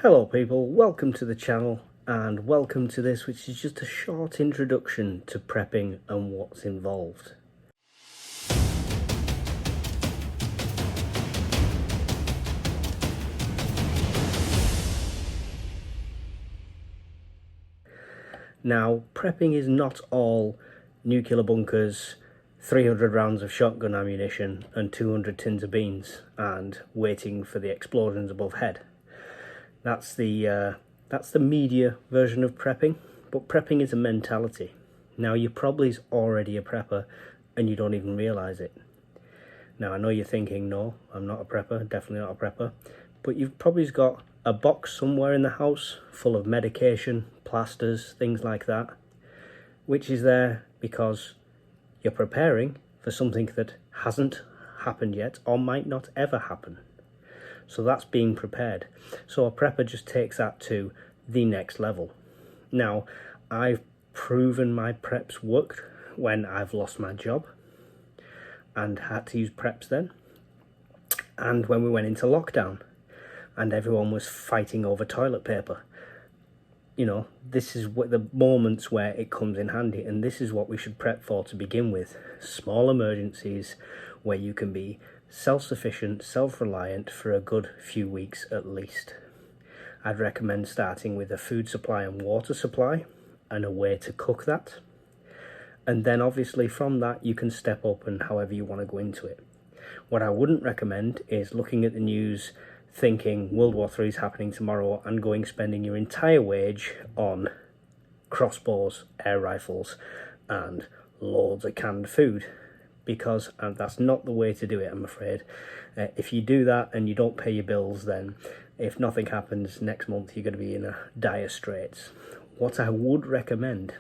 Hello people, welcome to the channel and welcome to this, which is just a short introduction to prepping and what's involved. Now, prepping is not all nuclear bunkers, 300 rounds of shotgun ammunition and 200 tins of beans and waiting for the explosions above head. That's the media version of prepping, but prepping is a mentality. Now, you're probably already a prepper and you don't even realise it. Now, I know you're thinking, no, I'm not a prepper, definitely not a prepper, but you've probably got a box somewhere in the house full of medication, plasters, things like that, which is there because you're preparing for something that hasn't happened yet or might not ever happen. So that's being prepared. So a prepper just takes that to the next level. Now, I've proven my preps worked when I've lost my job and had to use preps then. And when we went into lockdown and everyone was fighting over toilet paper. You know, this is what the moments where it comes in handy, and this is what we should prep for to begin with. Small emergencies where you can be self-sufficient, self-reliant for a good few weeks at least. I'd recommend starting with a food supply and water supply and a way to cook that. And then obviously from that you can step up and however you want to go into it. What I wouldn't recommend is looking at the news thinking World War III is happening tomorrow and spending your entire wage on crossbows, air rifles and loads of canned food, because that's not the way to do it, I'm afraid. If you do that and you don't pay your bills, then if nothing happens next month you're going to be in a dire straits. What I would recommend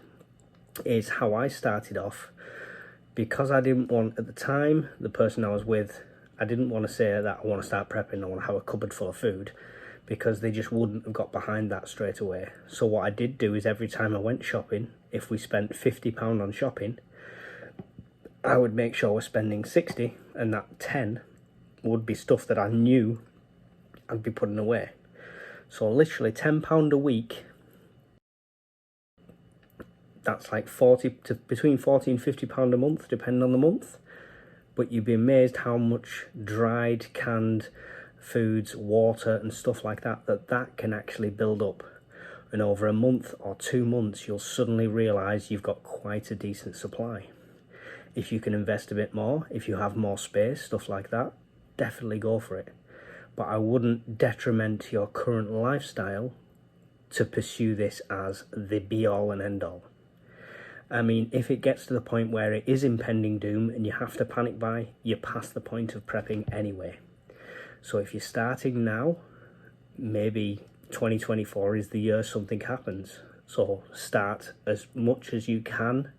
is how I started off, because I didn't want, at the time, the person I was with, I didn't want to say that I want to start prepping, I want to have a cupboard full of food, because they just wouldn't have got behind that straight away. So what I did do is every time I went shopping, if we spent £50 on shopping, I would make sure we're spending 60, and that 10 would be stuff that I knew I'd be putting away. So literally £10 a week, that's like between £40 and £50 a month, depending on the month. But you'd be amazed how much dried, canned foods, water and stuff like that can actually build up. And over a month or 2 months, you'll suddenly realise you've got quite a decent supply. If you can invest a bit more, if you have more space, stuff like that, definitely go for it. But I wouldn't detriment your current lifestyle to pursue this as the be-all and end-all. I mean, if it gets to the point where it is impending doom and you have to panic buy, you're past the point of prepping anyway. So if you're starting now, maybe 2024 is the year something happens. So start as much as you can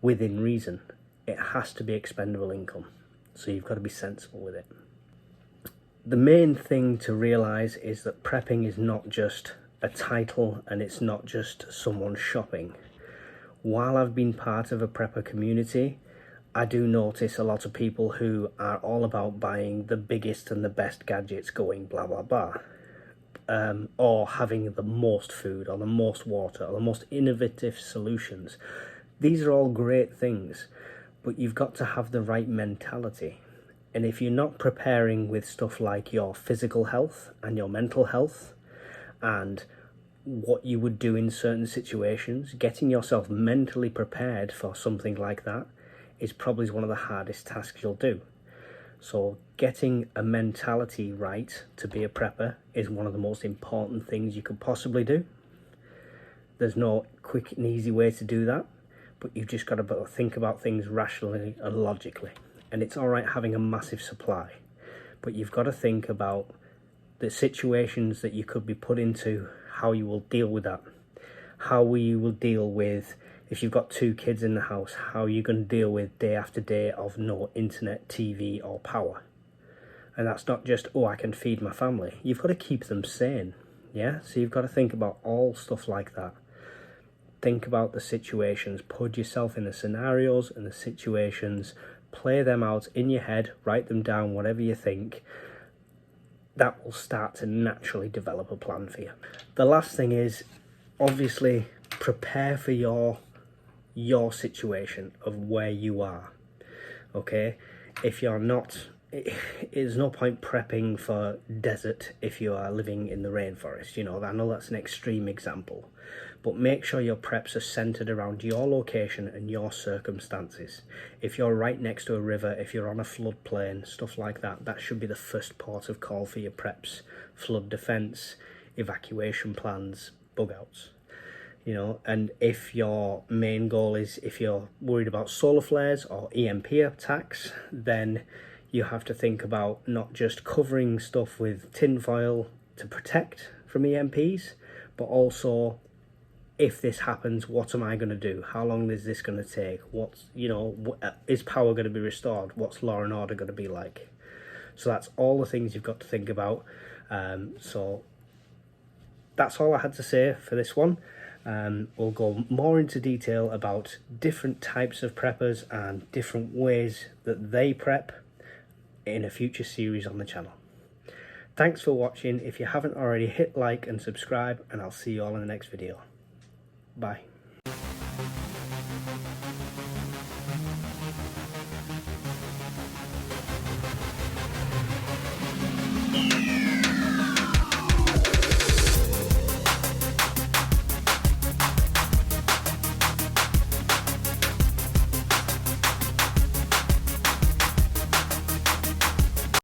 within reason. It has to be expendable income, so you've got to be sensible with it. The main thing to realise is that prepping is not just a title and it's not just someone shopping. While I've been part of a prepper community, I do notice a lot of people who are all about buying the biggest and the best gadgets going blah blah blah, or having the most food or the most water or the most innovative solutions. These are all great things, but you've got to have the right mentality. And if you're not preparing with stuff like your physical health and your mental health and what you would do in certain situations, getting yourself mentally prepared for something like that is probably one of the hardest tasks you'll do. So getting a mentality right to be a prepper is one of the most important things you could possibly do. There's no quick and easy way to do that, but you've just got to think about things rationally and logically. And it's all right having a massive supply, but you've got to think about the situations that you could be put into, how you will deal with that, how you will deal with, if you've got 2 kids in the house, how you're going to deal with day after day of no internet, TV or power. And that's not just, oh, I can feed my family. You've got to keep them sane, yeah? So you've got to think about all stuff like that. Think about the situations, put yourself in the scenarios and the situations, play them out in your head, write them down, whatever you think, that will start to naturally develop a plan for you. The last thing is, obviously, prepare for your situation of where you are. Okay, if you're not, there's no point prepping for desert if you are living in the rainforest. You know, I know that's an extreme example, but make sure your preps are centered around your location and your circumstances. If you're right next to a river, if you're on a floodplain, stuff like that, that should be the first port of call for your preps. Flood defense, evacuation plans, bug outs. You know, and if your main goal is, if you're worried about solar flares or EMP attacks, then you have to think about not just covering stuff with tinfoil to protect from EMPs, but also, if this happens, what am I going to do? How long is this going to take? What's, you know, is power going to be restored? What's law and order going to be like? So that's all the things you've got to think about. So that's all I had to say for this one. We'll go more into detail about different types of preppers and different ways that they prep in a future series on the channel. Thanks for watching. If you haven't already, hit like and subscribe, and I'll see you all in the next video. Bye.